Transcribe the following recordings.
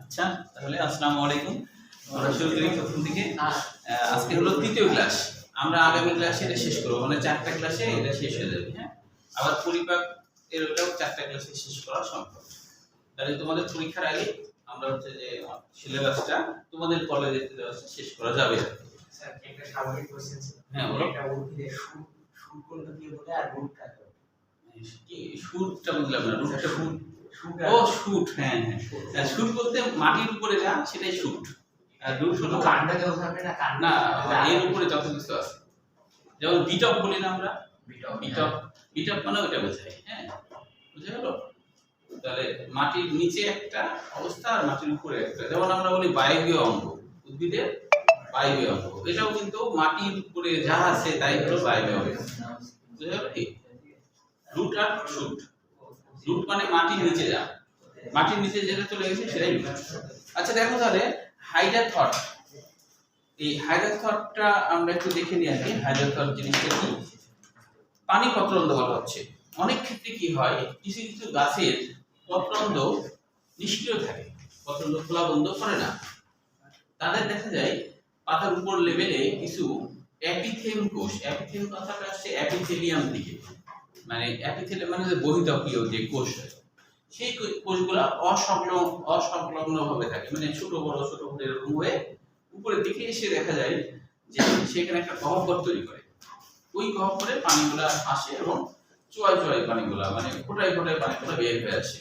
আচ্ছা, তাহলে আসসালামু আলাইকুম। আমরা শুরু করি প্রথম থেকে। আজকে হলো তৃতীয় ক্লাস। আমরা আগামী ক্লাসে এটা শেষ করব, মানে 4টা ক্লাসে এটা শেষ হয়ে যাবে। হ্যাঁ, আবার পরিপাক এর ওটাও 4টা ক্লাসে শেষ করা সম্ভব। তাহলে তোমাদের পরীক্ষার আগে আমরা হচ্ছে যে সিলেবাসটা তোমাদের কলেজে শেষ করা যাবে। স্যার একটা স্বাভাবিক কোশ্চেন ছিল। হ্যাঁ, বলো। এটা উদ্ভিদের শুট কোনটা দিয়ে বলে আর রুট কাকে বলে? কি শুটটা বুঝলাম না, রুটটা শুট ও শুট। হ্যাঁ হ্যাঁ, শুট বলতে মাটির উপরে যা সেটাই শুট। আর রুট শুধু হলো কাণ্ডটাকে বোঝাবে না কাণ্ড না, এর উপরে যত কিছু আছে, যেমন বিটপ বলি না আমরা, বিটপ বিটপ বিটপ মানে ওটা বোঝায়। হ্যাঁ, বুঝে গেল? তাহলে মাটির নিচে একটা অবস্থা আর মাটির উপরে একটা, যেমন আমরা বলি বায়বীয় অঙ্গ, উদ্ভিদের বায়বীয় অঙ্গ, এটাও কিন্তু মাটির উপরে যা আছে তাই হলো বায়বীয় অঙ্গ। বুঝে গেল কি? রুট আর শুট। রুট মানে মাটির নিচে যা, মাটির নিচে যেটা চলে গেছে সেটাই রুট। আচ্ছা দেখো তাহলে হাইডার থট, এই হাইডার থটটা আমরা একটু দেখে নিই আগে। হাইডার থট জিনিসটা কি? পানি পত্রন্দ বলা হচ্ছে। অনেক ক্ষেত্রে কি হয়, কিছু কিছু গাছের পত্রন্দ নিষ্ক্রিয় থাকে, পত্রন্দ খোলা বন্ধ করে না। তাদের দেখা যায় পাতার উপর লেভেলে কিছু অ্যাপিথেম কোষ, অ্যাপিথেম কথাটা আসছে অ্যাপিথেলিয়াম থেকে, মানে অ্যাপিথেলিয়াম মানে যে বহিঃত্বকীয় যে কোষ, সেই কোষগুলো অসংলগ্ন ভাবে থাকে, মানে ছোট বড় এরকম হয়ে উপরের দিকে এসে দেখা যায় যে সেখানে একটা গহ্বর তৈরি করে। ওই গহ্বরে পানিগুলা আসে এবং চোয়াই পানিগুলা, মানে ফোটায় পানিগুলা বের হয়ে আসে।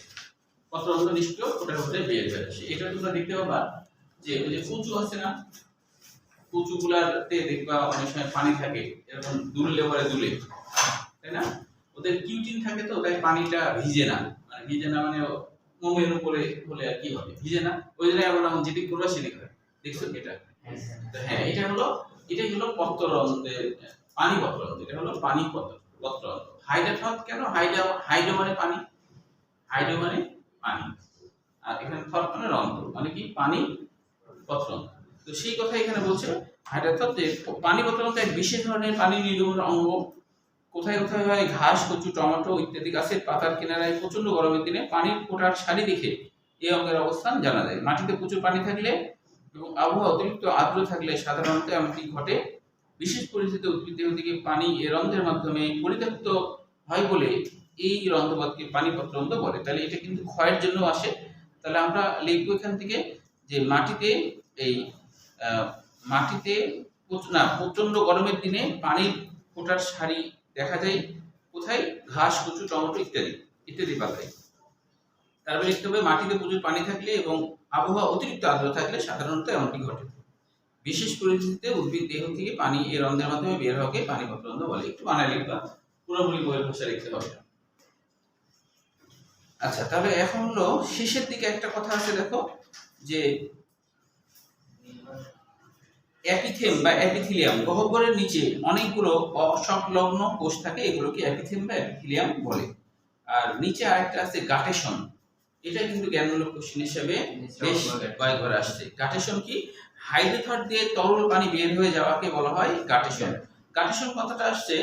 পত্ররন্ধ্র নিষ্ক্রিয় ফোটায় বের হয়ে আসে। এটা তোমরা দেখতে পাবা যে ওই যে কচু আছে না, কচুগুলাতে দেখবা অনেক সময় পানি থাকে, এরকম দুললে তাই না? ওদের কিউটিন থাকে, তো তাই পানিটা ভিজে না, মানে মোমের উপরে হলে আর কি হবে, ভিজে না। ওই জায়গায় আমরা যেটি করবো সেটি করে। দেখছো এটা? হ্যাঁ, এটাই হলো পত্ররন্ধ্রের পানি পত্ররন্ধ্র। এটা হলো পানি পত্ররন্ধ্র। হাইড্রোথট কেন? হাইড্রো মানে পানি, হাইড্রো মানে পানি, আর এখানে থট মানে রন্ধ্র, মানে কি পানি পত্ররন্ধ্র। তো সেই কথা এখানে বলছে হাইড্রোথট যে পানি পত্ররন্ধ্র এক বিশেষ ধরনের পানি নির্গমন অঙ্গ। কোথায় কোথায় হয়? ঘাস, কচু, টমেটো ইত্যাদি গাছের পাতার কিনারায় প্রচন্ড গরমের দিনে পানির ফোঁটার সারি দেখে এই অঙ্গের অবস্থান জানা যায়। মাটিতে প্রচুর পানি থাকলে এবং আবহাওয়া অতিরিক্ত আর্দ্র থাকলে সাধারণত এমনটি ঘটে। বিশেষ পরিস্থিতিতে উদ্ভিদ দেহ থেকে পানি এ রন্ধ্রের মাধ্যমে পরিত্যক্ত হয় বলে এই রন্ধ্রপথকে পানি পত্ররন্ধ্র বলে। তাহলে এটা কিন্তু ক্ষয়ের জন্য আসে। তাহলে আমরা লিখবো এখান থেকে যে মাটিতে প্রচন্ড গরমের দিনে পানির ফোঁটার সারি দেখা যায় কোথায়? ঘাস, কচু, টমেটো ইত্যাদি পাতায়। তারপরে লিখতে হবে মাটিতে প্রচুর পানি থাকলে এবং আবহাওয়া অতিরিক্ত আর্দ্র থাকলে সাধারণত এমনটি ঘটে। বিশেষ পরিস্থিতিতে উদ্ভিদ দেহ থেকে পানি এর রন্ধ্রের মাধ্যমে বের হওয়াকে পানি পত্ররন্ধ্র বলে। একটু বানায় লিখবা, পুরোপুরি বইয়ের ভাষা লিখতে হবে। আচ্ছা, তাহলে এখন হলো শেষের দিকে একটা কথা আছে, দেখো যে অ্যাপিথেম বা অ্যাপিথেলিয়াম, গহ্বরের নিচে অনেকগুলো অসংলগ্ন কোষ থাকে, এগুলোকে অ্যাপিথেম বা অ্যাপিথেলিয়াম বলে। আর নিচে আরেকটা আছে গাটেশন। এটা কিন্তু জ্ঞানমূলক কোশ্চেন হিসেবে বেশ কয়েকবার আসছে। গাটেশন কি? হাইড্রোথট দিয়ে তরল পানি বের হয়ে যাওয়াকে বলা হয় গাটেশন। গাটেশন কথাটা আসছে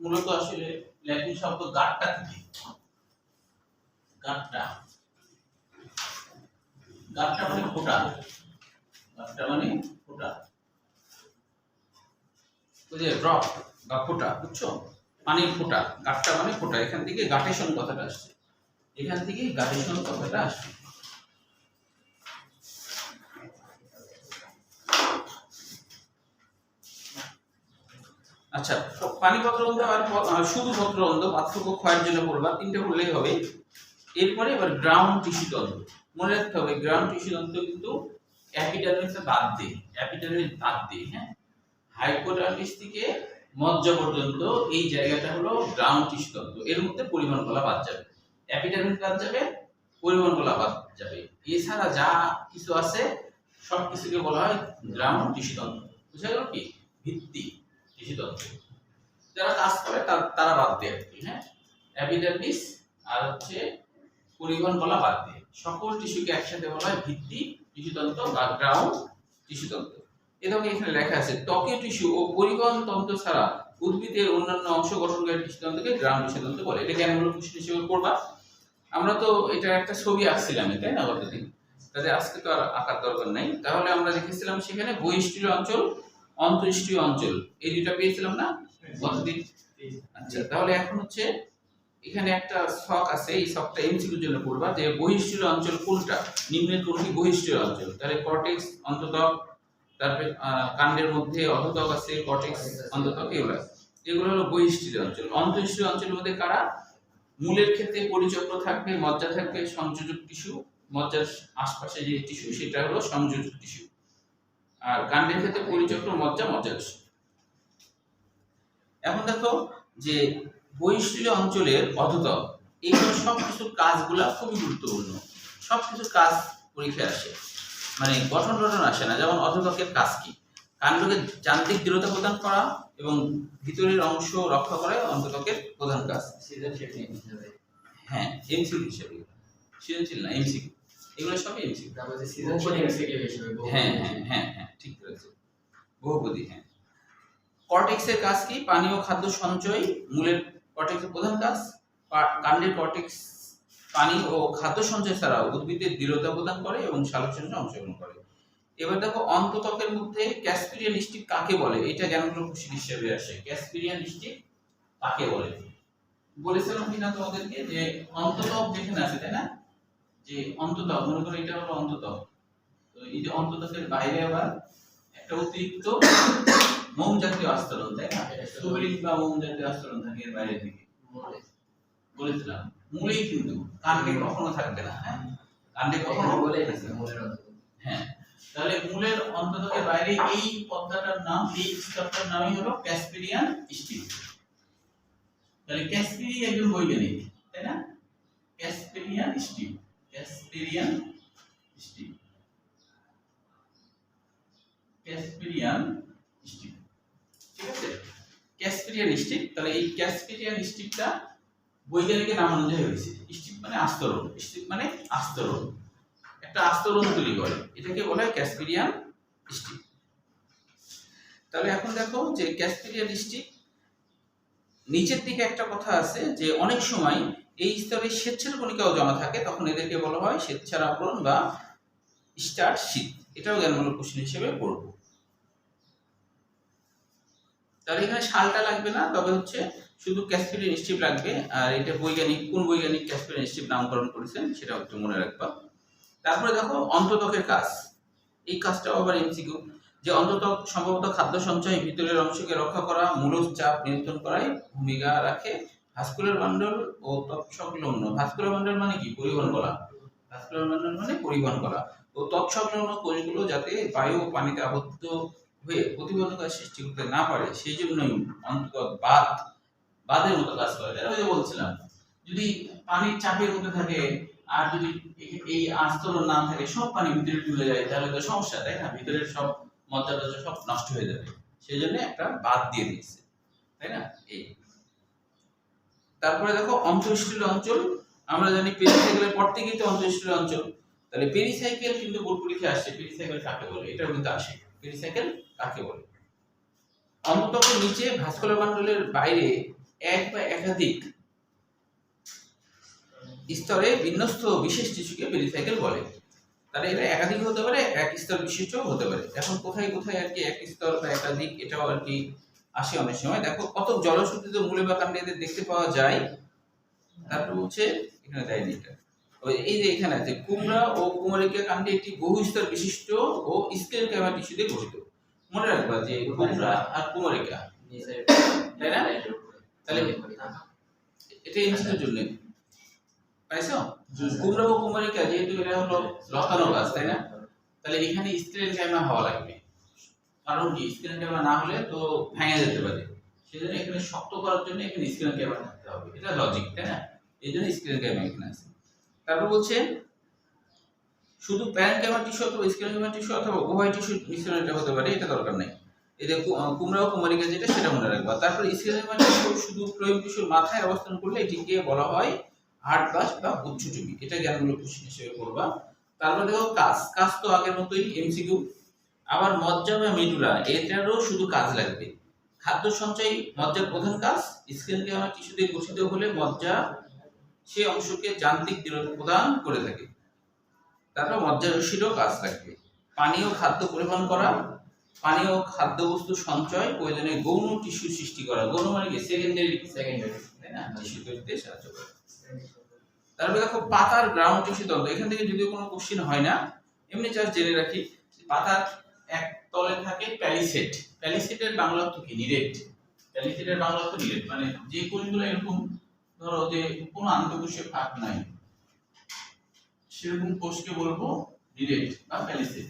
মূলত আসলে ল্যাটিন শব্দ গাট্টা থেকে। গাট্টা মানে ফোঁটা, ওই যে ড্রপ বা ফোঁটা, বুঝছো? পানির ফোঁটা, গাট্টা মানে ফোঁটা। এখান থেকে গাটেশন কথাটা আসছে, আচ্ছা, পানি পত্ররন্ধ্র আর শুধু পত্ররন্ধ্র পার্থক্য ক্ষয়ের জন্য পড়বা, 3টে পড়লেই হবে। এরপরে এবার গ্রাউন্ড টিস্যু তন্ত্র মনে রাখতে হবে। গ্রাউন্ড টিস্যু তন্ত্র কিন্তু এপিডার্মিসটা বাদ দিয়ে, হ্যাঁ, হাইপোডার্মিস থেকে মজ্জা পর্যন্ত এই জায়গাটা হলো গ্রাউন্ড টিস্যু তন্ত্র। এর মধ্যে পরিবহন কলা বাদ যাবে, এপিডার্মিস বাদ যাবে, পরিবহন কলা বাদ যাবে। এছাড়া যা কিছু আছে সব কিছুকে বলা হয় গ্রাউন্ড টিস্যু তন্ত্র। বুঝা গেল কি? ভিত্তি টিস্যু তন্ত্র যারা কাজ করে তারা বাদ দিয়ে আর কি। হ্যাঁ, এপিডার্মিস আর হচ্ছে পরিবহন কলা বাদ দিয়ে সকল টিস্যুকে একসাথে বলা হয় ভিত্তি টিস্যু তন্ত্র বা গ্রাউন্ড টিস্যু তন্ত্র। এরকম এখানে লেখা আছে ত্বকীয় টিস্যু ও পরিবহন তন্ত্র ছাড়া উদ্ভিদের অন্যান্য অংশ গঠনকারী টিস্যু তন্ত্রকে গ্রাউন্ড টিস্যু তন্ত্র বলে। এটা জ্ঞানমূলক কোশ্চেন হিসেবে পড়বা। আমরা তো এটা একটা ছবি আঁকছিলাম, তাই না গতদিন? তাহলে আজকে তো আর আঁকার দরকার নাই। তাহলে আমরা লিখেছিলাম সেখানে বহিঃস্থলীয় অঞ্চল, অন্তঃস্থলীয় অঞ্চল, এই দুইটা পেয়েছিলাম না গতদিন? আচ্ছা, তাহলে এখন হচ্ছে এখানে একটা ছক আছে, এই ছকটা এমসিকিউর জন্য পড়বা যে বহিঃস্থলীয় অঞ্চল কোনটা, নিম্নের কোনটি বহিঃস্থলীয় অঞ্চল। তাহলে কর্টেক্স, অন্ততক, তারপরে কাণ্ডের মধ্যে অধতক আছে, কর্টেক্স, অন্ততক, এগুলো হলো বহিঃস্থলীয় অঞ্চল। অন্তঃস্থলীয় অঞ্চলের মধ্যে কারা? মূলের ক্ষেত্রে পরিচক্র থাকবে, মজ্জা থাকবে, সংযোজক টিস্যু, মজ্জার আশপাশে যে টিস্যু সেটা হলো সংযোজক টিস্যু। আর কাণ্ডের ক্ষেত্রে পরিচক্র, মজ্জা, মজ্জা টিস্যু। এখন দেখো যে বহিঃস্থলীয় অঞ্চলের অধতক, এইগুলো সব কিছুর কাজগুলা খুবই গুরুত্বপূর্ণ। সব কিছুর কাজ পরীক্ষায় আসে, মানে গঠন গঠন আসে না। যেমন অধতকের কাজ কি? কাণ্ডকে যান্ত্রিক দৃঢ়তা প্রদান করা এবং ভিতরের অংশ রক্ষা করা অন্ততকের প্রধান কাজ। হ্যাঁ, এমসিকিউ হিসেবে, সৃজনশীল না, এমসিকিউ। এগুলো সব এমসিকিউ। হ্যাঁ হ্যাঁ হ্যাঁ হ্যাঁ, ঠিক বলেছো, বহুপদী। হ্যাঁ, কর্টেক্সের কাজ কি? পানি ও খাদ্য সঞ্চয় মূলের কর্টেক্সের প্রধান কাজ। কাণ্ডের কর্টেক্স পানি ও খাদ্য সঞ্চয় ছাড়াও উদ্ভিদের দৃঢ়তা প্রদান করে এবং সালোকসংশ্লেষণে অংশগ্রহণ করে। এবার দেখো অন্ততকের মধ্যে ক্যাসপিরিয়ান স্টিক কাকে বলে, এটা জ্ঞানমূলক কোশ্চেন হিসেবে আসে। ক্যাসপিরিয়ান স্টিক কাকে বলে? বলেছিলাম কিনা তোমাদেরকে যে অন্ততক যেখানে আছে, তাই না, যে অন্ততক, মনে করো এটা হলো অন্ততক। তো এই যে অন্ততকের বাইরে আবার একটা অতিরিক্ত মোম জাতীয় আস্তরণ, তাই না, সুবরিন বা মোম জাতীয় আস্তরণ থাকে এর বাইরের দিকে। বলেছিলাম মূলেই, কিন্তু কাণ্ডে কখনো থাকবে না। হ্যাঁ, কাণ্ডে কখনো বলে গেছে মূলের অন্ততক। হ্যাঁ, তাহলে মূলের অন্ততকের বাইরে এই পদ্মাটার নাম, এই স্তরটার নামই হলো ক্যাসপিরিয়ান স্টিক। তাহলে ক্যাসপিরি একজন বৈজ্ঞানিক, তাই না? ক্যাসপিরিয়ান স্টিক, ক্যাসপিরিয়ান স্টিক, ক্যাসপিরিয়ান স্টিক, ঠিক আছে, ক্যাসপিরিয়ান স্টিক। তাহলে এই ক্যাসপিরিয়ান স্টিকটা বৈজ্ঞানিকের নাম অনুযায়ী হয়েছে। স্টিক মানে আস্তরণ, স্টিক মানে আস্তরণ, একটা আস্তরণ তৈরি করে, এটাকে বলা হয় ক্যাসপিরিয়ান স্টিক। তাহলে এখন দেখো যে ক্যাসপিরিয়ান স্টিক নিচের দিকে একটা কথা আছে যে অনেক সময় এই স্তরে শ্বেতসার কণিকাও জমা থাকে, তখন এদেরকে বলা হয় শ্বেতসার আবরণ বা স্টার্ট শীট। এটাও জ্ঞানমূলক কোশ্চেন হিসেবে পড়বো। তাহলে এখানে সালটা লাগবে না, তবে হচ্ছে শুধু ক্যাসপিরিয়ান স্টিক লাগবে। আর এটা বৈজ্ঞানিক, কোন বৈজ্ঞানিক ক্যাসপিরিয়ান স্টিক নামকরণ করেছেন সেটা একটু মনে রাখবা। তারপরে দেখো অন্ততকের কাজ, এই কাজটাও আবার এমসিকিউ। যে অন্ততক সম্ভবত খাদ্য সঞ্চয়, ভিতরের অংশকে রক্ষা করা, মূলজ চাপ নিয়ন্ত্রণ করায় ভূমিকা রাখে। ভাস্কুলার বান্ডল ও তৎসংলগ্ন, ভাস্কুলার বান্ডল মানে কি? পরিবহন করা। ভাস্কুলার বান্ডল মানে পরিবহন করা। ও তৎসংলগ্ন কোষগুলো যাতে বায়ু ও পানিতে আবদ্ধ হয়ে প্রতিবন্ধকতা সৃষ্টি করতে না পারে, সেই জন্যই অন্ততক বাঁধের মতো কাজ করে। তাই যে বলছিলাম, যদি পানির চাপের মধ্যে থাকে আর যদি এই আস্তরণ না থাকে, সব পানি ভিতরে চলে যায়, তাহলে তো সমস্যা, তাই না? ভিতরের সব মজ্জা সব নষ্ট হয়ে যাবে, সেই জন্য একটা বাঁধ দিয়ে দিয়েছে, তাই না? এই তারপরে দেখো অন্তঃস্থলীয় অঞ্চল, আমরা জানি পেরিসাইকেলের পর থেকেই তো অন্তঃস্থলীয় অঞ্চল। তাহলে পেরিসাইকেল কিন্তু বোর্ড পরীক্ষায় আসছে, পেরিসাইকেল কাকে বলে, এটাও কিন্তু আসে, পেরিসাইকেল কাকে বলে। অন্ততকের নিচে ভাস্কুলার বান্ডলের বাইরে এক বা একাধিক স্তরে বিন্যস্ত বিশেষ টিস্যুকে পেরিসাইকেল বলে। তাহলে এটা একাধিক হতে পারে, এক স্তর বিশিষ্ট হতে পারে। এখন কোথায় কোথায় আর কি এক স্তর বা একাধিক, এটাও আর কি আসে অনেক সময়। দেখো কত জলশুদ্ধিত মূলে বা কাণ্ডে এদের দেখতে পাওয়া যায়। তারপর হচ্ছে এখানে দেয়নি এটা, এই যে এখানে আছে কুমড়া ও কুমারিকা কাণ্ডে একটি বহু স্তর বিশিষ্ট ও স্ক্লেরোকাইমা টিস্যু দিয়ে গঠিত। মনে রাখবা যে কুমড়া আর কুমারিকা, তাই না? তাহলে এটা এমসিকিউর জন্য পাইছো। কুমড়া ও কুমারিকা যেহেতু এটা হলো লতানো গাছ, তাই না? তাহলে এখানে স্ক্লেরোকাইমা হওয়া লাগবে। কারণ কি? স্ক্লেরোকাইমা না হলে তো ভেঙে যেতে পারে, সেজন্য এখানে শক্ত করার জন্য এখানে স্ক্লেরোকাইমা থাকতে হবে, এটা লজিক, তাই না? এই জন্য স্ক্লেরোকাইমা এখানে আছে। তারপর বলছে শুধু প্যারেনকাইমা টিস্যু অথবা স্ক্লেরোকাইমা টিস্যু অথবা উভয় টিস্যু মিশ্রণ এটা হতে পারে, এটা দরকার নাই। এই যে কুমড়া ও কুমারিকা যেটা, সেটা মনে রাখবা। তারপর স্ক্লেরোকাইমা টিস্যু শুধু ফ্লোয়েম টিস্যুর মাথায় অবস্থান করলে এটিকে বলা হয় হার্ড বাস্ট বা উচ্চটুপি, এটা জ্ঞানমূলক কোশ্চেন হিসেবে পড়বা। তারপর দেখো কাজ তো আগের মতোই এমসিকিউ। আবার মজ্জা বা মেডুলা, এটারও শুধু কাজ লাগবে। খাদ্য সঞ্চয় মজ্জার প্রধান কাজ। স্ক্লেরোকাইমা টিস্যু দিয়ে গঠিত হলে মজ্জা সেই অংশকে যান্ত্রিক দৃঢ়তা প্রদান করে থাকে। তারপর মজ্জারশিরও কাজ রাখবে। পানীয় খাদ্য পরিবহন করা, পানীয় খাদ্যবস্তু সঞ্চয়, প্রয়োজনে গৌণ টিস্যু সৃষ্টি করা। গৌণ মানে কি? সেকেন্ডারি, তাই না? টিস্যু তৈরিতে সাহায্য করে। তারপরে দেখো পাতার গ্রাউন্ড টিস্যু তন্ত্র। এখান থেকে যদিও কোনো কোশ্চেন হয় না, এমনি জাস্ট জেনে রাখি। পাতার এক তলে থাকে প্যালিসেড। প্যালিসেডের বাংলা অর্থ কি? নিরেট। প্যালিসেডের বাংলা অর্থ নিরেট, মানে যে কোষগুলো এরকম ধরো যে কোনো আন্তঃকোষীয় ফাঁক নাই, সেরকম কোষকে বলবো নিরেট বা প্যালিসেড।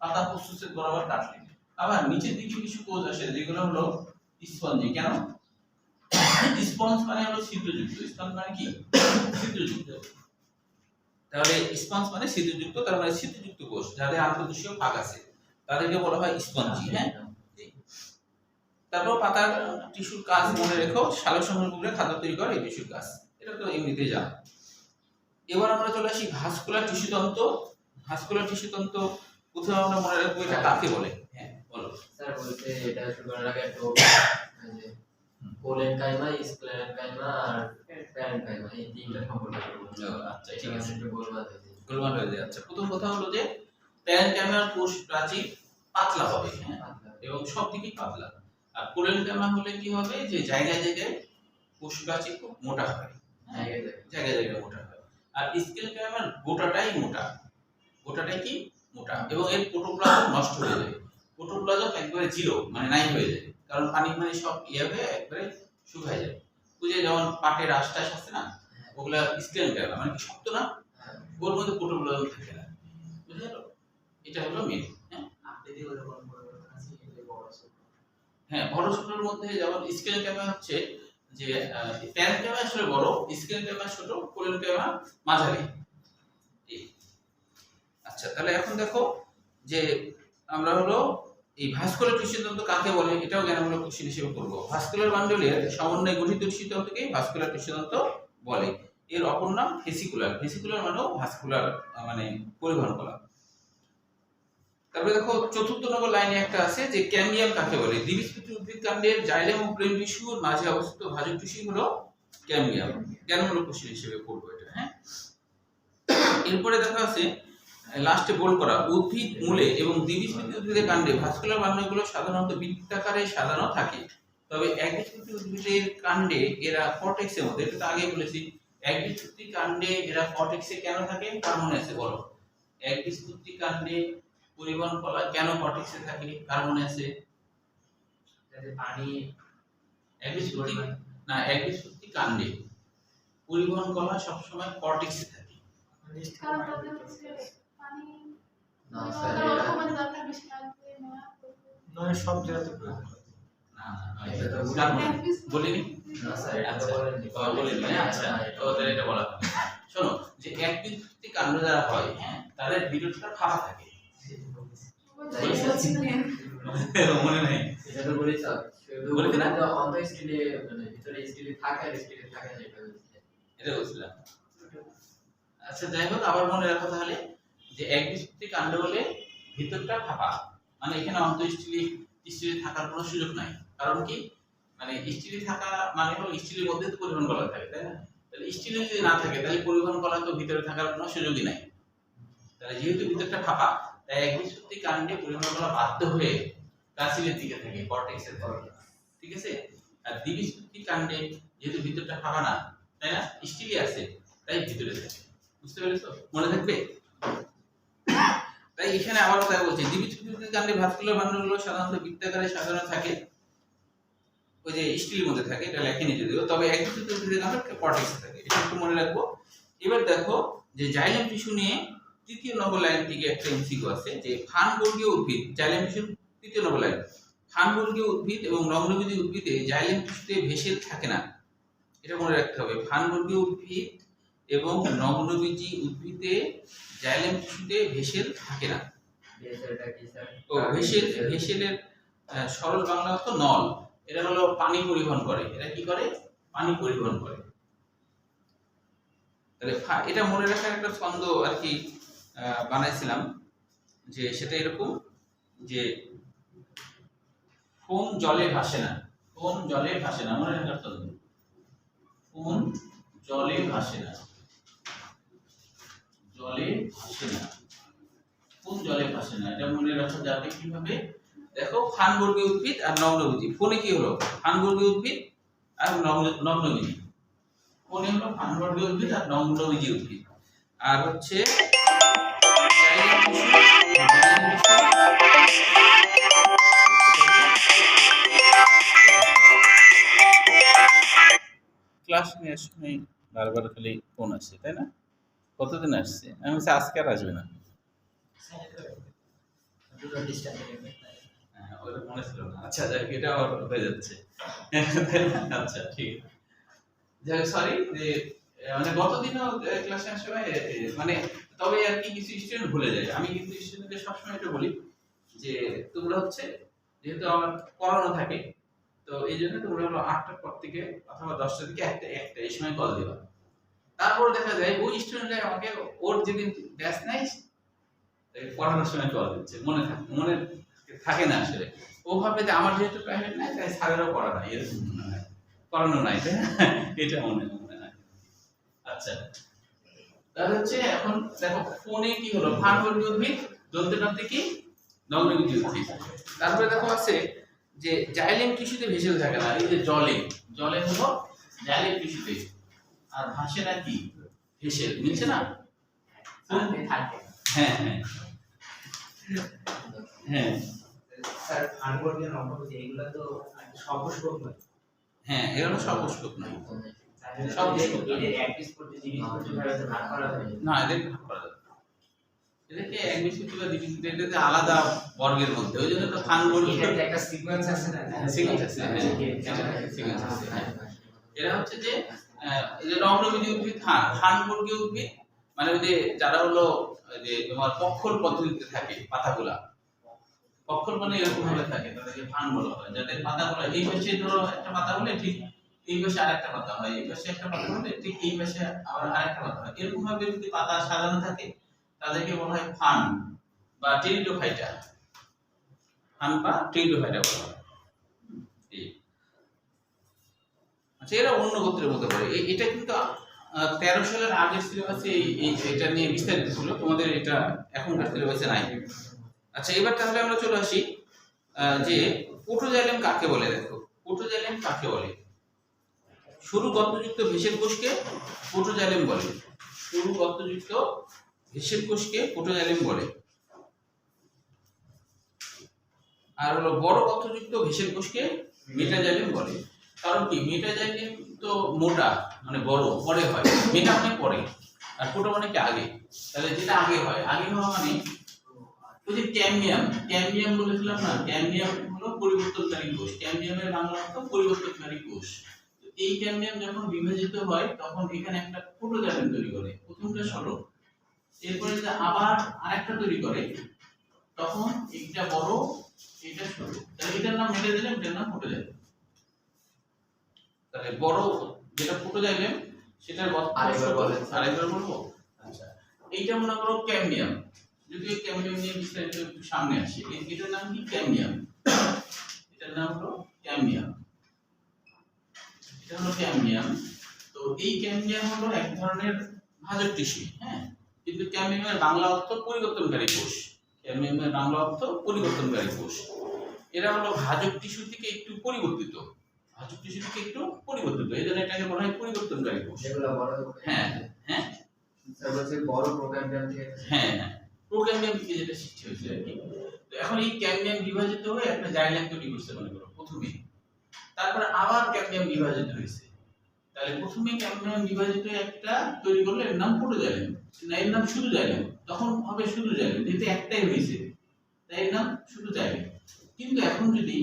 পাতা প্রস্তুতের বরাবর কাটলে। আবার নিচের দিকে কিছু কোষ আসে যেগুলো হলো স্পঞ্জি। কেন? স্পঞ্জ মানে হলো ছিদ্রযুক্ত। স্পঞ্জ মানে কি? ছিদ্রযুক্ত। তাহলে স্পঞ্জ মানে ছিদ্রযুক্ত, তার মানে ছিদ্রযুক্ত কোষ যাদের আন্তঃকোষীয় ফাঁক আছে তাদেরকে বলা হয় স্পঞ্জি। হ্যাঁ, তারপর পাতার টিস্যুর কাজ মনে রেখো, সালোকসংশ্লেষণ করে খাদ্য তৈরি করে এই টিস্যুর কাজ। এটা তো এমনিতেই জানো। এবার আমরা চলে আসি ভাস্কুলার টিস্যু তন্ত্র। ভাস্কুলার টিস্যু তন্ত্র প্রথমে আমরা মনে রাখবো এটা কাকে বলে। হ্যাঁ বলো স্যার। বলতে এটা শুরু করার আগে একটু যে কোলেনকাইমা, স্ক্লেরেনকাইমা আর প্যারেনকাইমা এই তিনটা সম্পর্কে বলবো। আচ্ছা ঠিক আছে, একটু গোলমাল হয়েছে। গোলমাল হয়ে যায়। আচ্ছা, প্রথম কথা হলো যে প্যারেনকাইমার কোষ প্রাচীর পাতলা হবে, হ্যাঁ, এবং সব দিকেই পাতলা। আর কোলেনকাইমা হলে কি হবে? যে জায়গায় জায়গায় কোষ প্রাচীর খুব মোটা হবে, জায়গায় জায়গায় মোটা হবে। আর স্ক্লেরেনকাইমার গোটাটাই মোটা, গোটাটাই কি? মোটা, এবং এর প্রোটোপ্লাজম নষ্ট হয়ে যায়। প্রোটোপ্লাজম একবারে জিরো, মানে নাই হয়ে যায়, কারণ পানি মানে সব ইয়ে হয়ে একবারে শুকায় যায়। বুঝে যেমন পাটের আঁশটাশ আছে না, ওগুলা স্ক্লেরেনকাইমা মানে কি? শক্ত না, ওর মধ্যে প্রোটোপ্লাজম থাকে না। বুঝে গেল? এটা হলো মেন। হ্যাঁ, আকৃতি ওরকম পরিবর্তন আছে, কিন্তু বড় ছোট। হ্যাঁ, বড় ছোটর মধ্যে যেমন স্ক্লেরেনকাইমা হচ্ছে যে প্যারেনকাইমা আসলে বড়, স্ক্লেরেনকাইমা ছোট, কোলেনকাইমা মাঝারি। আচ্ছা, তাহলে এখন দেখো যে আমরা হলো এই ভাস্কুলার টিস্যু তন্ত্র কাকে বলে এটাও জ্ঞানমূলক কোশ্চেন হিসেবে করব। ভাস্কুলার বান্ডলের সমন্বয়ে গঠিত টিস্যু তন্ত্রকে ভাস্কুলার টিস্যু তন্ত্র বলে। এর অপর নাম ভেসিকুলার। ভেসিকুলার মানেও ভাস্কুলার, মানে পরিবহন করা। তারপরে দেখো চতুর্থ নম্বর লাইনে একটা আছে যে ক্যাম্বিয়াম কাকে বলে। দ্বিবীজপত্রী উদ্ভিদ কাণ্ডের জাইলেম ও ব্রেন টিস্যুর মাঝে অবস্থিত ভাজক টিস্যু হলো ক্যাম্বিয়াম। জ্ঞানমূলক কোশ্চেন হিসেবে করব এটা। হ্যাঁ, এরপরে দেখা আছে লাস্টে বোল্ড করা, উদ্ভিদ মূলে এবং দ্বিবীজপত্রী উদ্ভিদের কাণ্ডে ভাস্কুলার বান্ডলগুলো সাধারণত বৃত্তাকারে সাজানো থাকে। তবে একবীজপত্রী উদ্ভিদের কাণ্ডে এরা কর্টেক্সের মধ্যে, এটা তো আগেই বলেছি, একবীজপত্রী কাণ্ডে এরা কর্টেক্সে কেন থাকে? কারণ আছে, বলো। একবীজপত্রী কাণ্ডে পরিবহন কলা কেন কর্টেক্সে থাকে? কারণ আছে। যাতে পানি একবীজপত্রী না, একবীজপত্রী কাণ্ডে পরিবহন কলা সবসময় কর্টেক্সে থাকে। কারণ তাদের হচ্ছে পানি না স্যার, মানে দরকার বেশি লাগবে না। নয় সব জায়গাতে প্রয়োগ করে। না না, এটা তো বলিনি। না স্যার, এটা তো আচ্ছা, বলেননি। বলিনি। আচ্ছা, তো তাহলে এটা বলা হবে। শোনো, যে একবীজপত্রী কাণ্ড যারা হয়, হ্যাঁ, তাদের ভিডিওটা ফাঁকা থাকে। মনে নাই? এটা তো বলি স্যার, শুধু বলেছি না? অন্তঃস্টিলে মানে ভিতরে স্টিলে থাকে আর স্টিলে থাকে না, এটা বলছি। এটা বলছিলাম। আচ্ছা, যাই হোক, আবার মনে রাখো তাহলে যে একবীজপত্রী কাণ্ড হলে ভিতরটা ফাঁপা, মানে এখানে অন্তঃস্টিলে স্টিলে থাকার কোনো সুযোগ নাই। কারণ কি? মানে স্টিলে থাকা মানে হলো স্টিলের মধ্যে তো পরিবহন কলা থাকে, তাই না? তাহলে স্টিলে যদি না থাকে তাহলে পরিবহন কলা তো ভিতরে থাকার কোনো সুযোগই নাই। তাহলে যেহেতু ভিতরটা ফাঁপা, তাই একবীজপত্রী কাণ্ডে পরিবহন কলা বাধ্য হয়ে প্রাচীরের দিকে থাকে, কর্টেক্সের থাকে। ঠিক আছে? আর দ্বিবীজপত্রী কাণ্ডে যেহেতু ভিতরটা ফাঁপা না, তাই না, স্টিলই আছে, তাই ভিতরে থাকে। বুঝতে পেরেছো? মনে থাকবে? তাই এখানে আবার কথা বলছি, দ্বিবীজপত্রী কাণ্ডে ভাস্কুলার বান্ডলগুলো সাধারণত বৃত্তাকারে সাজানো থাকে, ওই যে স্টিলের মধ্যে থাকে, এটা লেখেনি যদিও, তবে একবীজপত্রী উদ্ভিদের কাণ্ডে কর্টেক্সে থাকে, এটা একটু মনে রাখবো। এবার দেখো যে জাইলেম টিস্যু নিয়ে তৃতীয় নম্বর লাইন থেকে একটা এমসিকিউ আছে যে ফানবর্গীয় উদ্ভিদ, জাইলেম টিস্যু তৃতীয় নম্বর লাইন, ফানবর্গীয় উদ্ভিদ এবং নগ্নবীজি উদ্ভিদে জাইলেম টিস্যুতে ভেসেল থাকে না। এটা মনে রাখতে হবে, ফানবর্গীয় উদ্ভিদ এবং নগ্নবীজি উদ্ভিদে জাইলেম টিস্যুতে ভেসেল থাকে না। ভেসেলটা কি স্যার? ও ভেসেল, ভেসেলের সরল বাংলা অর্থ নল। এটা হলো পানি পরিবহন করে। এটা কি করে? পানি পরিবহন করে। তাহলে এটা মনে রাখার একটা ছন্দ আর কি বানাইছিলাম, যে সেটা এরকম যে ফোন জলে ভাসে না, ফোন জলে ভাসে না, মনে রাখার ছন্দ। ফোন জলে ভাসে না, জলে ভাসে না। কোন জলে ভাসে না এটা মনে রাখা যাবে কিভাবে? দেখো ফানবর্গীয় উদ্ভিদ আর নগ্নবীজি। ফোনে কি হলো? ফানবর্গীয় উদ্ভিদ আর নগ্নবীজি। ফোনে হলো ফানবর্গীয় উদ্ভিদ আর নগ্নবীজি উদ্ভিদ। আর হচ্ছে ক্লাস নেওয়ার সময় বারবার খালি ফোন আসছে, তাই না? কতদিন আসছে? আমি বলছি আজকে আর আসবে না। হ্যাঁ, ওটা মনে ছিল না। আচ্ছা যাক, এটা আবার হয়ে যাচ্ছে। আচ্ছা ঠিক আছে। যাই সরি যে মানে গতদিনও ক্লাসে আসার সময় মানে তবে আর কি কিছু স্টুডেন্ট ভুলে যায়। আমি কিন্তু স্টুডেন্টদের সবসময় এটা বলি যে তোমরা হচ্ছে যেহেতু আমার পড়ানো থাকে, তো এই জন্য তোমরা হলো 8টার পর থেকে অথবা 10টার দিকে একটা এই সময় কল দিবা। তারপর দেখা যায় ওই স্টুডেন্টরা আমাকে ওর যেদিন ব্যাচ নাই পড়ানোর সময় কল দিচ্ছে, মনে থাকে না আসলে। ও ভাবে যে আমার যেহেতু প্রাইভেট নাই তাই স্যারেরও পড়া নাই, এরকম মনে হয়, পড়ানো নাই, তাই না? এটা মনে হয়। আচ্ছা তাহলে হচ্ছে এখন দেখো ফোনে কি হলো? ফানবর্গীয় উদ্ভিদ, দন্তেটান্তে কি নগ্নবীজি উদ্ভিদ। তারপরে দেখো আছে যে জাইলেম টিস্যুতে ভেসে থাকে না, এই যে জলে হলো জাইলেম টিস্যুতে, আর ভাসে না কি ভেসে, মিলছে না? থাকে। হ্যাঁ হ্যাঁ হ্যাঁ স্যার ফানবর্গীয় নগ্নবীজি এগুলো তো সপুষ্পক নয়। হ্যাঁ, এগুলো সপুষ্পক নয়। এদের একবিজপত্রী দ্বিবীজপত্রী ভাবে তো ভাগ করা হয় না, এদের ভাগ করা যাবে না। এদেরকে একবিজপত্রী বা দ্বিবীজপত্রী, এটাতে আলাদা বর্গের মধ্যে, ওই জন্য তো ফানবর্গীয় এটাতে একটা সিকোয়েন্স আছে না? সিকোয়েন্স আছে, হ্যাঁ, সিকোয়েন্স আছে, হ্যাঁ। এরা হচ্ছে যে এই যে নগ্নবীজি উদ্ভিদ, হ্যাঁ ফানবর্গীয় উদ্ভিদ, মানে ওই যে যারা হলো যে তোমার পক্ষল পদ্ধতিতে থাকে পাতাগুলা, পক্ষল মানে এরকম ভাবে থাকে, তাদেরকে ফান বলা হয়। যাদের পাতাগুলো এই পাশে ধরো একটা পাতা হলে ঠিক এই পাশে আরেকটা পাতা হয়, এই পাশে একটা পাতা হলে ঠিক এই পাশে আবার আরেকটা পাতা হয়, এরকম ভাবে যদি পাতা সাজানো থাকে তাদেরকে বলা হয় ফান বা টেরিডোফাইটা। ফান বা টেরিডোফাইটা বলা হয়। আচ্ছা এরা অন্য গোত্রের মধ্যে পড়ে। এটা কিন্তু 13 সালের আগের সিলেবাসে এটা নিয়ে বিস্তারিত ছিল, তোমাদের এটা এখনকার সিলেবাসে নাই। আচ্ছা এবার তাহলে আমরা চলে আসি যে প্রোটোজাইলেম কাকে বলে। দেখো প্রোটোজাইলেম কাকে বলে? সরু গর্তযুক্ত ভেষজ কোষকে প্রোটোজাইলেম বলে। সরু গর্তযুক্ত ভেষজ কোষকে প্রোটোজাইলেম বলে। আর হলো বড় গর্তযুক্ত ভেষজ কোষকে মেটাজাইলেম বলে। কারণ কি মেটাজাইলেম তো মোটা মানে বড়, পরে হয়। মেটা মানে পরে আর প্রোটো মানে কি আগে। তাহলে যেটা আগে হয়, আগে হওয়া মানে ওই যে ক্যাম্বিয়াম বলেছিলাম না, ক্যাম্বিয়াম হলো পরিবর্তনকারী কোষ। ক্যাম্বিয়ামের বাংলা অর্থ পরিবর্তনকারী কোষ। তো এই ক্যাম্বিয়াম যখন বিভাজিত হয় তখন এখানে একটা প্রোটোজাইলেম তৈরি করে, প্রথমটা সরু, এরপরে যে আবার আরেকটা তৈরি করে, তখন একটা বড় এটা সরু। তাহলে এটার নাম মেটাজাইলেম, এটার নাম প্রোটোজাইলেম। তাহলে বড় যেটা প্রোটোজাইলেম সেটার আরেকবার বলবো। আচ্ছা এইটা মনে করো ক্যাম্বিয়াম, যদি ক্যাম্বিয়াম নিয়ে বিস্তারিত একটু সামনে আসি। এটার নাম কি? ক্যাম্বিয়াম। এটার নাম হলো ক্যাম্বিয়াম। এটা হলো ক্যাম্বিয়াম। তো এই ক্যাম্বিয়াম হলো এক ধরনের ভাজক টিস্যু, হ্যাঁ, কিন্তু ক্যাম্বিয়ামের বাংলা অর্থ পরিবর্তনকারী কোষ। ক্যাম্বিয়ামের বাংলা অর্থ পরিবর্তনকারী কোষ। এরা হলো ভাজক টিস্যু থেকে একটু পরিবর্তিত, ভাজক টিস্যু থেকে একটু পরিবর্তিত, এই জন্য এটাকে বলা হয় পরিবর্তনকারী কোষ। যেগুলো বড়, হ্যাঁ হ্যাঁ স্যার বলছে বড় প্রোক্যাম্বিয়াম থেকে। হ্যাঁ হ্যাঁ প্রোক্যাম্বিয়াম থেকে যেটা সৃষ্টি হয়েছে আর কি। তো এখন এই ক্যাম্বিয়াম বিভাজিত হয়ে একটা জাইলেম তৈরি করছে মনে করো প্রথমে, তারপরে আবার ক্যাম্বিয়াম বিভাজিত হয়েছে। তাহলে প্রথমে ক্যাম্বিয়াম বিভাজিত হয়ে একটা তৈরি করলে এর নাম প্রোটোজাইলেম, না এর নাম শুধু জাইলেম, তখন হবে শুধু জাইলেম, যেহেতু একটাই হয়েছে তাই এর নাম শুধু জাইলেম। কিন্তু এখন যদি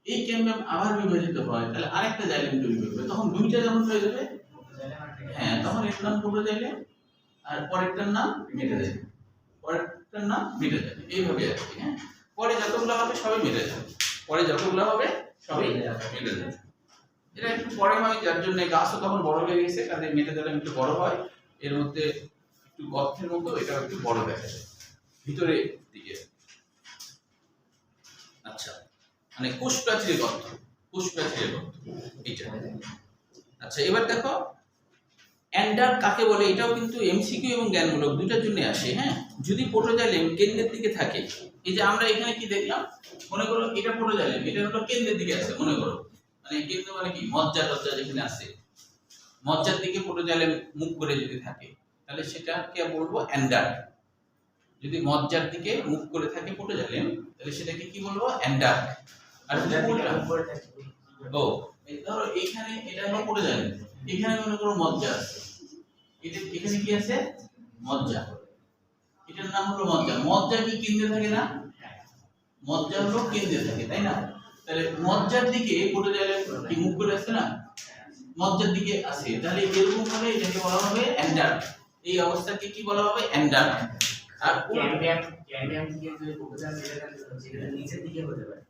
এই ক্যাম্বিয়াম আবার বিভাজিত হয় তাহলে আরেকটা জাইলেম তৈরি করবে, তখন দুইটা যখন হয়ে যাবে, হ্যাঁ, তখন এর নাম প্রোটোজাইলেম আর পরেরটার নাম মেটাজাইলেম, পরেরটার নাম মেটাজাইলেম, এইভাবে আর কি। হ্যাঁ, পরে যতগুলো হবে সবই মেটাজাইলেম, পরে যতগুলো হবে সবই মেটাজাইলেম। এটা একটু পরে হয়, যার জন্য গাছও তখন বড় হয়ে গেছে, কাজে মেটাজাইলেম একটু বড় হয়, এর মধ্যে একটু গর্তের মতো এটা একটু বড় দেখা যায় ভিতরে দিকে। আচ্ছা মানে কোষ প্রাচীরের গর্ত, কোষ প্রাচীরের গর্ত এটা। আচ্ছা এবার দেখো অ্যান্ডার কাকে বলে এটাও কিন্তু এমসিকিউ এবং জ্ঞানমূলক দুইটার জন্য আসে। হ্যাঁ, যদি প্রোটোজাইলেম কেন্দ্রের দিকে থাকে, এই যে আমরা এখানে কি দেখলাম, মনে করো এটা প্রোটোজাইলেম, এটা হলো কেন্দ্রের দিকে আছে, মনে করো মানে কেন্দ্র মানে কি মজ্জা টজ্জা যেখানে আছে, মজ্জার দিকে প্রোটোজাইলেম মুখ করে যদি থাকে তাহলে সেটাকে বলবো অ্যান্ডার। যদি মজ্জার দিকে মুখ করে থাকে প্রোটোজাইলেম তাহলে সেটাকে কি বলবো অ্যান্ডার। আর যদি উল্টা, ও এই ধরো এখানে এটা হলো প্রোটোজাইলেম, এখানে মনে করো মজ্জা আছে, এটা এখানে কি আছে মজ্জা, এটার নাম হলো মজ্জা। মজ্জা কি কেন্দ্রে থাকে না, মজ্জা হলো কেন্দ্রে থাকে তাই না, তাহলে মজ্জার দিকে প্রোটোজাইলেম কি মুখ করে আছে না, মজ্জার দিকে আছে, তাহলে এরকম হলে এটাকে বলা হবে অ্যান্ডার। এই অবস্থাকে কি বলা হবে অ্যান্ডার। আর ক্যান্ডিয়াম থেকে যে প্রোটোজাইল যেটা নিচের দিকে হতে পারে,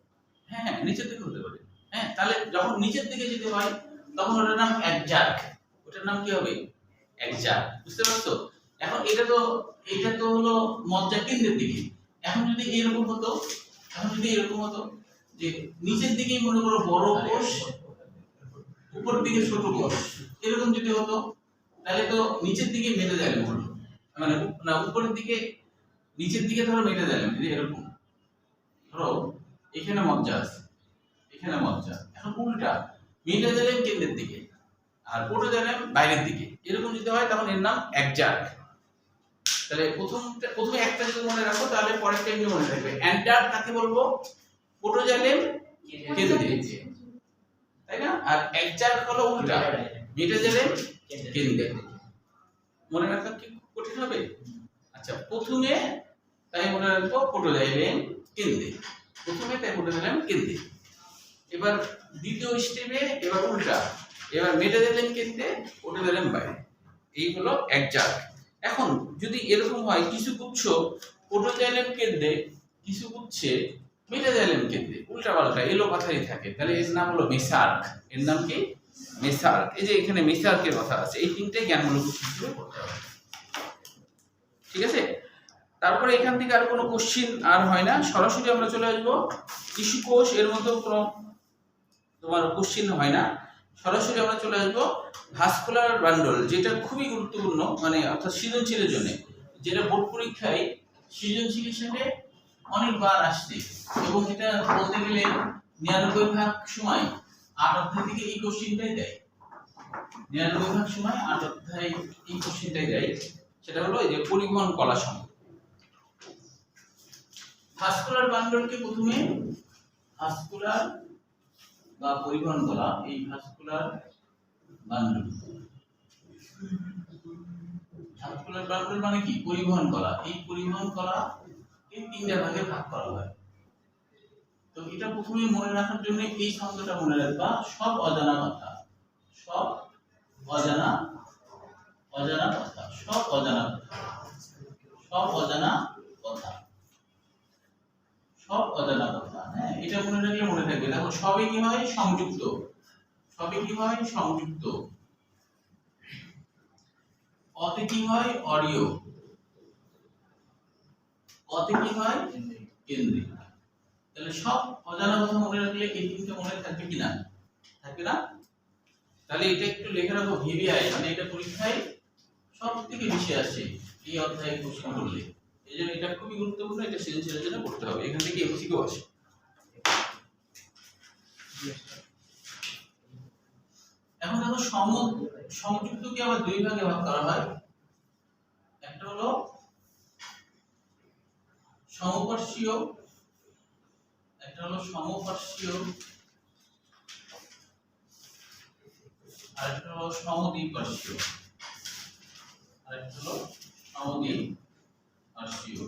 হ্যাঁ হ্যাঁ নিচের দিকে হতে পারে। হ্যাঁ, তাহলে যখন নিচের দিকে যেতে হয় তখন ওটার নাম একজাক, ওটার নাম কি হবে একজাক, বুঝতে পারছো? এখন এটা তো হলো মজ্জা কেন্দ্রের দিকে। এখন যদি এরকম হতো, যে নিচের দিকে মনে করো বড় কোষ, উপরের দিকে ছোট কোষ, এরকম যদি হতো তাহলে তো নিচের দিকে মেটাজাইলেম হলো, মানে না উপরের দিকে নিচের দিকে ধরো মেটাজাইলেম, যদি এরকম ধরো এখানে মজ্জা আছে, এখানে মজ্জা, এখন উল্টা মেটাজাইলেম কেন্দ্রের দিকে আর প্রোটোজাইলেম বাইরের দিকে, এরকম যদি হয় তখন এর নাম একজাক। তাহলে প্রথমে একটা যদি মনে রাখো তাহলে পরেরটা এমনি মনে থাকবে। অ্যান্ডার কাকে বলবো, প্রোটোজাইলেম কেন্দ্রে, তাই না? আর একজাক হলো উল্টা, মেটাজাইলেম কেন্দ্রে। মনে রাখা কি কঠিন হবে? আচ্ছা, প্রথমে তাই মনে রাখবো প্রোটোজাইলেম কেন্দ্রে, প্রথমে তাই প্রোটোজাইলেম কেন্দ্রে। এবার দ্বিতীয় স্টেপে এবার উল্টা, এবার মেটাজাইলেম কেন্দ্রে প্রোটোজাইলেম বাইরে, এই হলো একজাক। এখন যদি এরকম হয় কিছু গুচ্ছ প্রোটোজাইলেম কেন্দ্রে, কিছু গুচ্ছে মেটাজাইলেম কেন্দ্রে, উল্টা পাল্টা এলো কথাই থাকে, তাহলে এর নাম হলো মেসার্ক। এর নাম কি মেসার্ক। এই যে এখানে মেসার্কের কথা আছে, এই তিনটে জ্ঞানমূলক হিসেবে পড়তে হবে, ঠিক আছে? তারপরে এখান থেকে আর কোনো কোশ্চিন আর হয় না, সরাসরি আমরা চলে আসবো টিস্যু কোষ, এর মধ্যেও কোনো তোমার কোশ্চিন হয় না, সরাসরি আমরা চলে আসবো ভাস্কুলার বান্ডল, যেটা খুবই গুরুত্বপূর্ণ, মানে অর্থাৎ সৃজনশীলের জন্য, যেটা বোর্ড পরীক্ষায় সৃজনশীল হিসেবে অনেকবার আসছে, এবং এটা বলতে গেলে 99% সময় 8 অধ্যায় থেকে এই কোশ্চিনটাই দেয়, 99% সময় 8 অধ্যায় এই কোশ্চিনটাই দেয়। সেটা হলো এই যে পরিবহন কলা সম্পর্কে। ভাস্কুলার বান্ডলকে প্রথমে ভাস্কুলার বা পরিবহন কলা, এই ভাস্কুলার বান্ডল, ভাস্কুলার বান্ডল মানে কি পরিবহন কলা, এই পরিবহন কলা এই তিনটা ভাগে ভাগ করা হয়। তো এটা প্রথমে মনে রাখার জন্য এই শব্দটা মনে রাখবা, সব অজানা কথা, সব অজানা কথা, সব অজানা কথা, সব অজানা কথা, সব অজানা কথা। হ্যাঁ, এটা মনে রাখলে মনে থাকবে। দেখো সবে কি হয় সংযুক্ত, সবে কি হয় সংযুক্ত, অতে কি হয় অডিও, অতে কি হয় কেন্দ্রিক। তাহলে সব অজানা কথা মনে রাখলে এই তিনটা মনে থাকবে কিনা, থাকবে না? তাহলে এটা একটু লেখা রাখো ভিভিআই, মানে এটা পরীক্ষায় সব থেকে বেশি আসে এই অধ্যায়ে প্রশ্ন করলে, এই জন্য এটা খুবই গুরুত্বপূর্ণ, এটা সৃজনশীলের জন্য পড়তে হবে, এখান থেকে এমসিকিউ আসে। এখন দেখো সংযুক্তকে আবার দুই ভাগে ভাগ করা হয়, একটা হলো সমপার্শ্বীয়, একটা হলো সমপার্শ্বীয়, আর একটা হলো সমদ্বিপার্শ্বীয়, আর একটা হলো সমদ্বিপার্শ্বীয়,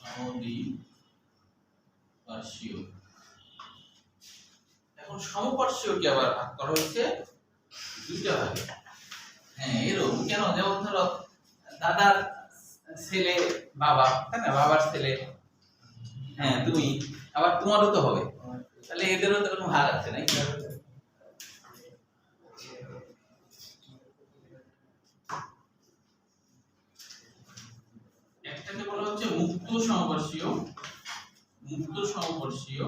সমদ্বিপার্শ্বীয়। এখন সমপার্শ্বীয়কে আবার ভাগ করা হয়েছে দুইটা ভাগে। হ্যাঁ, এরকম কেন, যেমন ধরো দাদার ছেলে বাবা, তাই না, বাবার ছেলে, হ্যাঁ তুমি, আবার তোমারও তো হবে, তাহলে এদেরও তো কোনো ভাগ আছে নাকি? একটাকে বলা হচ্ছে মুক্ত সমপার্শ্বীয়, মুক্ত সমপার্শ্বীয়,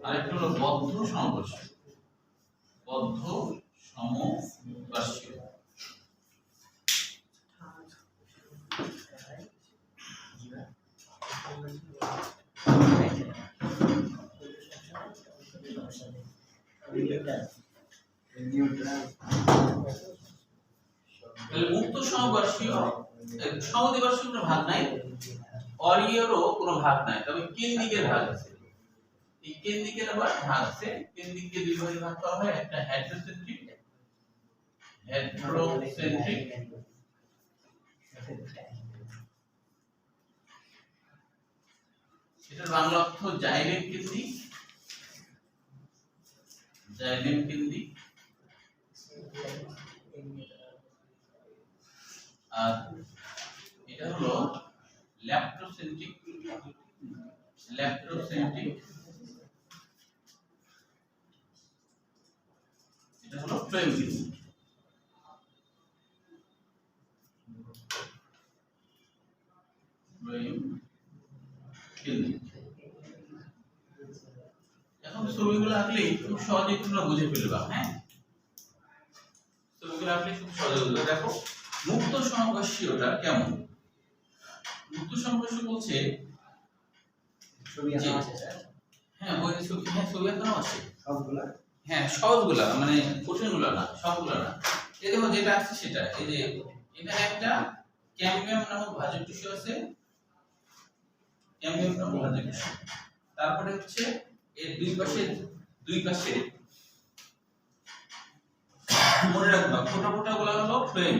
আর একটা হলো বদ্ধ সমপার্শ্বীয়। তাহলে মুক্ত সমপার্শ্বীয় সমদ্বিপার্শ্বীয় কোনো ভাগ নাই, অরিয়েরও কোনো ভাগ নাই, তবে কেন্দ্রিকের ভাগ আছে। এই কেন্দ্রিকের আবার ভাগ আছে। কেন্দ্রিককে দুই ভাগে ভাগ করা হয়, একটা হেটেরোসেন্ট্রিক এটার বাংলা অর্থ জাইলেম কেন্দ্রিক, জাইলেম কেন্দ্রিক। আর এটা হলো ল্যাপ্টোসেন্ট্রিক, ল্যাপ্টোসেন্ট্রিক। এটা হলো ফ্লোয়েম কেন্দ্রিক। এখন ছবিগুলো আঁকলে খুব সহজেই তোমরা বুঝে ফেলবা। হ্যাঁ, ছবিগুলো আঁকলে খুব সহজে বুঝবে। দেখো মুক্ত সমপার্শ্বীয়টা কেমন। মুক্ত সমপার্শ্বী বলছে ছবি আঁকা আছে স্যার হ্যাঁ ওই ছবি, হ্যাঁ ছবি আঁকানো আছে সবগুলা? হ্যাঁ সবগুলা, মানে কঠিনগুলো না, সবগুলা না। এই দেখো যেটা আছে সেটা, এই যে এখানে একটা ক্যাম্বিয়াম নামক ভাজক টিস্যু আছে, ক্যাম্বিয়াম নামক ভাজক টিস্যু। তারপরে হচ্ছে এর দুই পাশে মনে রাখবা ফোটা ফোটা গুলো হলো ফ্লেম,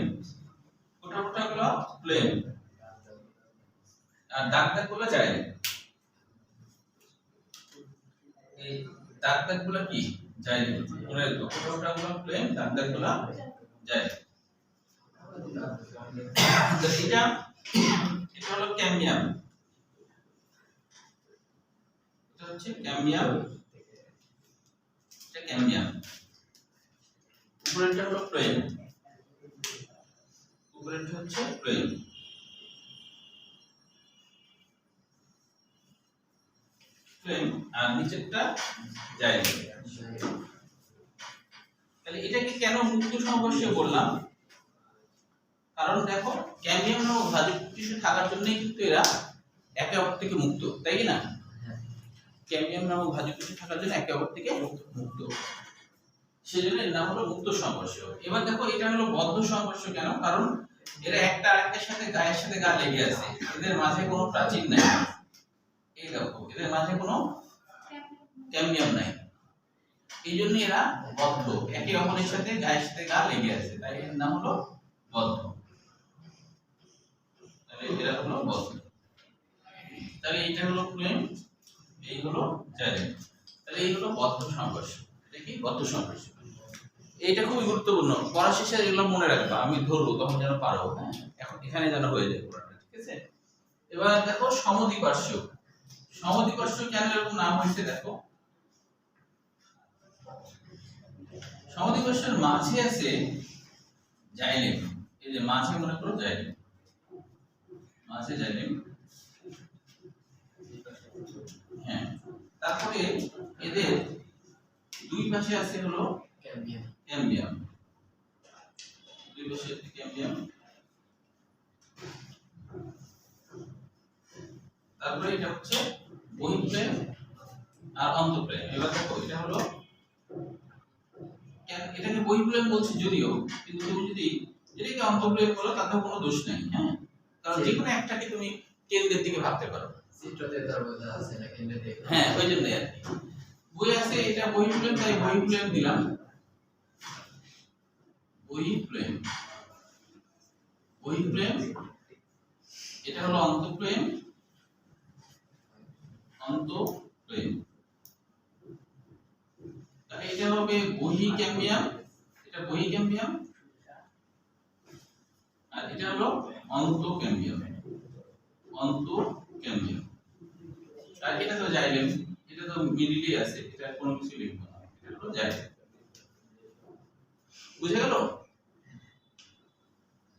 ফোটা ফোটা গুলো ফ্লেম, আর দাগ দাগ গুলো যায়। এই দাগ দাগ গুলো কি যায়, মনে রাখবা ফোটা ফোটা গুলো ফ্লেম, দাগ দাগ গুলো যায়। এটা এটা হলো ক্যাম্বিয়াম, এটা হচ্ছে ক্যাম্বিয়াম, এটা ক্যাম্বিয়াম। উপরেরটা হলো ফ্লোয়েম, উপরেরটা হচ্ছে ফ্লোয়েম। ফ্লোয়েম আর নিচেরটা জাইলেম। তাহলে এটাকে কেন মুক্ত সমপার্শ্বীয় বললাম, কারণ দেখো ক্যাম্বিয়াম নামক ভাজক টিস্যু থাকার জন্যই কিন্তু এরা একে অপর থেকে মুক্ত, তাই না? ক্যাম্বিয়াম নামক ভাজক টিস্যু থাকার জন্য একে অপর থেকে মুক্ত, সেজন্য এর নাম হলো মুক্ত সমপার্শ্বীয়। এবার দেখো এটা হলো বদ্ধ সমপার্শ্বীয় কেন, কারণ এরা একটা আরেকটার সাথে গায়ের সাথে গা লেগে আছে, এদের মাঝে কোনো প্রাচীর নাই। এই দেখো এদের মাঝে কোনো ক্যাম্বিয়াম নাই, এই জন্য এরা বদ্ধ, একে অপরের সাথে গায়ের সাথে গা লেগে আছে, তাই এর নাম হলো বদ্ধ। তাহলে এরা হলো বদ্ধ। তাহলে এইটা হলো ফ্লোয়েম, এই হলো জাইলেম। তাহলে এই হলো বদ্ধ সমপার্শ্বীয়। এটা কি বদ্ধ সমপার্শ্বীয়? এইটা খুবই গুরুত্বপূর্ণ, পড়া শেষে এগুলো মনে রাখবা, আমি ধরবো তখন যেন পারো। হ্যাঁ, এখন এখানে যেন হয়ে যায় পুরোটা, ঠিক আছে? এবার দেখো সমদ্বিপার্শ্বীয়। সমদ্বিপার্শ্বীয় কেন এরকম নাম হয়েছে দেখো, সমদ্বিপার্শ্বীর মাঝে আছে জাইলেম, এই যে মাঝে মনে করো জাইলেম, মাঝে জাইলেম। হ্যাঁ, তারপরে এদের দুই পাশে আছে হলো ক্যাম্বিয়াম। ক্যাম্বিয়াম, দুই পাশে আছে ক্যাম্বিয়াম। তারপরে এটা হচ্ছে বহিঃপ্লেন আর অন্তঃপ্লেন। এবার দেখো এটা হলো, এটাকে বহিঃপ্লেন বলছি যদিও, কিন্তু তুমি যদি এটাকে অন্তঃপ্লেন বলো তাতেও কোনো দোষ নেই। হ্যাঁ, কারণ যে কোনো একটাকে তুমি কেন্দ্রের দিকে ভাবতে পারো। চিত্রতে তার বোঝা আছে না কেন্দ্রে দেখো। হ্যাঁ, ওই জন্য আর কি বই আছে, এটা বহিঃপ্লেন তাই বহিঃপ্লেন দিলাম, বহিঃপ্লেন। বহিঃপ্লেন এটা হলো অন্তঃপ্লেন, অন্তঃপ্লেন। তাহলে এটা হবে বহিঃক্যাম্বিয়াম, এটা বহিঃক্যাম্বিয়াম, আর এটা হলো অন্তঃক্যাম্বিয়াম, অন্তঃক্যাম্বিয়াম। আর এটা তো জাইলেম, এটা তো মিডিলে আছে, এটা কোনো কিছু লিখবো না, এটা হলো জাইলেম। বুঝে গেল?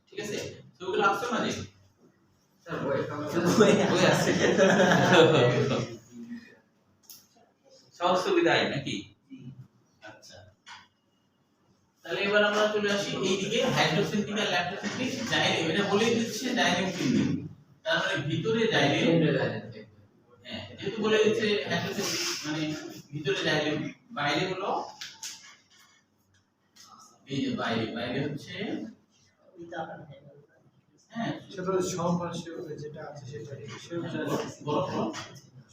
ঠিক আছে, তো ওগুলো আসছে না যে স্যার বই বই আছে সব সুবিধাই নাকি? আচ্ছা, তাহলে এবার আমরা চলে আসি এইদিকে হাইড্রোসেন্ট্রিক আর ল্যাক্টোসেন্ট্রিক জাইলেম। এটা বলেই দিচ্ছে জাইলেম কেন্দ্রিক, তার মানে ভিতরে জাইলেম। কেন্দ্রে জাইলেম। হ্যাঁ, যেহেতু বলে দিচ্ছে হাইড্রোসেন্ট্রিক মানে ভিতরে জাইলেম, বাইরে হলো এই যে বাইরে বাইরে হচ্ছে হ্যাঁ সেটা হচ্ছে সমপার্শ্বীয় যেটা আছে সেটা সেও জায়গা বলো বলো।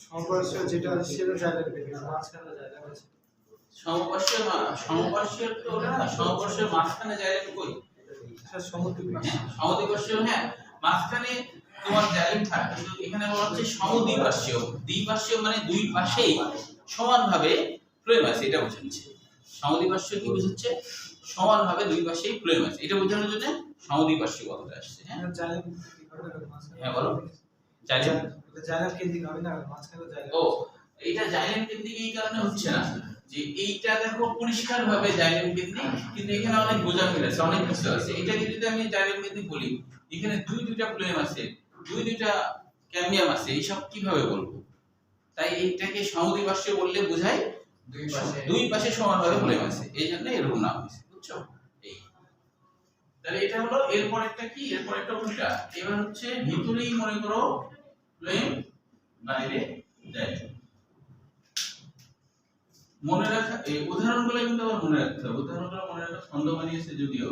সমপার্শ্বীয় যেটা আছে সেটা জায়গা পেয়ে মাঝখানে জায়গা আছে সমপার্শ্বীয় তো ওটা না, সমপার্শ্বীয় মাঝখানে জাইলেম কই? সেটা সমদ্বিপার্শ্বীয় সমদ্বিপার্শ্বীয়, হ্যাঁ মাঝখানে তোমার জাইলেম থাকে, কিন্তু এখানে বলা হচ্ছে সমদ্বিপার্শ্বীয়। দ্বিপার্শ্বীয় মানে দুই পাশেই সমানভাবে ফ্লোয়েম আছে, এটা বোঝাচ্ছে। সমদ্বিপার্শ্বীয় কি বোঝাচ্ছে? সমানভাবে দুই পাশেই ফ্লোয়েম আছে, এটা বোঝানোর জন্য সমদ্বিপার্শ্বীয় কথাটা আসছে। হ্যাঁ জায়গা কিভাবে মাঝখানে হ্যাঁ বলো। জাইলেম জায়গা কেন্দ্রিক হবে না মাঝখানে জায়গা ও এইটা জাইলেম কেন্দ্রিক এই কারণে হচ্ছে না যে এইটা দেখো পরিষ্কার ভাবে জাইলেম কেন্দ্রিক, কিন্তু এখানে অনেক গোজামিল আছে, অনেক কিছু আছে। এটাকে যদি আমি জাইলেম কেন্দ্রিক বলি, এখানে দুইটা ফ্লোয়েম আছে, দুইটা ক্যাম্বিয়াম আছে, এইসব কিভাবে বলবো? তাই এইটাকে সমদ্বিপার্শ্বীয় বললে বোঝায় দুই পাশে সমানভাবে ফ্লোয়েম আছে, এই জন্য এরকম নাম হয়েছে, বুঝছো? এই তাহলে এটা হলো। এরপর একটা কি, এরপর একটা উল্টা। এবার হচ্ছে ভিতরেই মনে করো ফ্লোয়েম, বাইরে জাইলেম। মনে রাখা এই উদাহরণগুলো কিন্তু আবার মনে রাখতে হবে, উদাহরণগুলো মনে রাখা ছন্দ বানিয়েছে যদিও।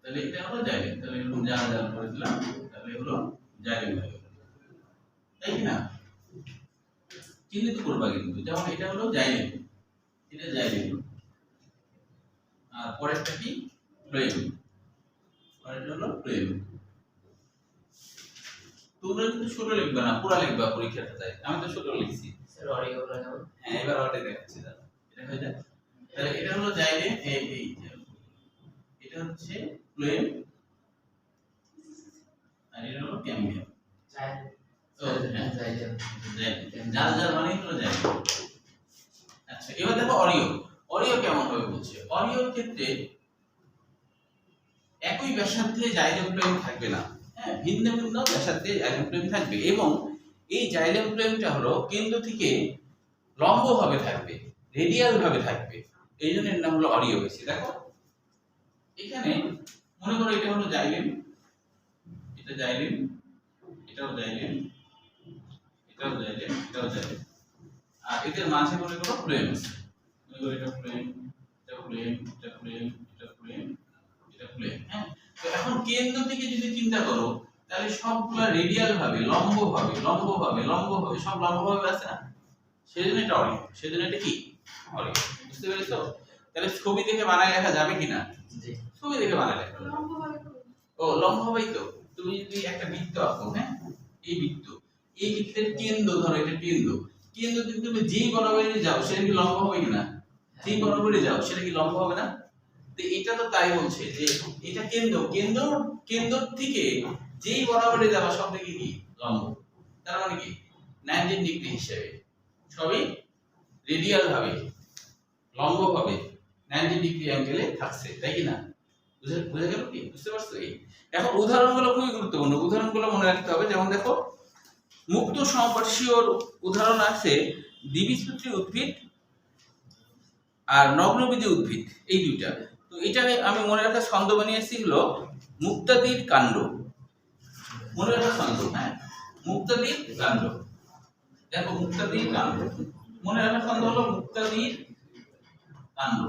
তাহলে এটা হলো জাইলেম, তাহলে এরকম জানা জানা করে দিলাম, তাহলে হলো জাইলেম হয়ে গেল, তাই কি না? চিহ্নিত করবা কিন্তু, যেমন এটা হলো জাইলেম, এটা জাইলেম, আর পরেরটা কি ফ্লোয়েম, পরেরটা হলো ফ্লোয়েম। তোমরা কিন্তু ছোট লিখবা না, পুরা লিখবা পরীক্ষাটা, তাই আমি তো ছোট লিখছি। স্যার অডিও গুলো কেমন? হ্যাঁ এবার অর্ডার দেখাচ্ছি, দাঁড়া এটা হয়ে যায়। তাহলে এটা হলো জাইলেম, এই এটা হচ্ছে ফ্লোয়েম, আর এটা হলো ক্যাম্বিয়াম। ও হ্যাঁ জাইলেম। জাল জাল মানে হলো জাইলেম। আচ্ছা এবার দেখো অরিও, অরিও কেমন হবে বলছে। অরিওর ক্ষেত্রে একই ব্যাসার্ধে জাইলেম ফ্লোয়েম থাকবে না, হ্যাঁ ভিন্ন ভিন্ন ব্যাসার্ধে জাইলেম ফ্লোয়েম থাকবে, এবং এই জাইলেম ফ্লোয়েমটা হলো কেন্দ্র থেকে লম্বভাবে থাকবে, রেডিয়াল ভাবে থাকবে, এই জন্য এর নাম হলো অরিও হয়েছে। দেখো এখানে মনে করো এটা হলো জাইলেম, এটা জাইলেম, এটাও জাইলেম, এটাও জাইলেম, এটাও জাইলেম, আর এদের মাঝে মনে করো ফ্লোয়েম আছে। মনে করো এটা ফ্লোয়েম, এটা ফ্লোয়েম, এটা ফ্লোয়েম, এটা ফ্লোয়েম, এটা ফ্লোয়েম। হ্যাঁ তো এখন কেন্দ্র থেকে যদি চিন্তা করো, তাহলে সবগুলো রেডিয়াল ভাবে, লম্বভাবে সব লম্বভাবে আছে না, সেজন্য এটা অরিও, সেজন্য এটা কি অরিও। বুঝতে পেরেছো? তাহলে ছবি দেখে বানায় লেখা যাবে কিনা? জি। ছবি দেখে বানায় লেখা যাবে। লম্বভাবে করি। ও লম্বভাবেই তো, তুমি যদি একটা বৃত্ত আঁকো, হ্যাঁ এই বৃত্ত, এই বৃত্তের কেন্দ্র ধরো, এটা কেন্দ্র, কেন্দ্র যদি তুমি যেই বরাবরই যাও সেটা কি লম্ব হবে কিনা? যেই বরাবরই যাও সেটা কি লম্ব হবে না? তো এটা তো তাই বলছে যে এটা কেন্দ্র, কেন্দ্র থেকে যেই বরাবরই যাবা সব থেকে কি লম্ব। তার মানে কি 90 ডিগ্রি হিসেবে সবই রেডিয়াল ভাবে, লম্ব ভাবে 90 ডিগ্রি অ্যাঙ্গেলে থাকছে, তাই কি না? বুঝে গেল কি? বুঝতে পারছো? এই এখন উদাহরণগুলো খুবই গুরুত্বপূর্ণ, উদাহরণগুলো মনে রাখতে হবে। যেমন দেখো মুক্ত সমপার্শ্বীয় উদাহরণ আছে দ্বিবীজপত্রী উদ্ভিদ আর নগ্নবীজী উদ্ভিদ, এই দুইটা। তো এটাকে আমি মনে রাখা ছন্দ বানিয়েছি হলো মুক্তাদির কাণ্ড, মনে রাখা ছন্দ, হ্যাঁ মুক্তাদির কাণ্ড। দেখো মুক্তাদির কাণ্ড, মনে রাখা ছন্দ হলো মুক্তাদির কাণ্ড।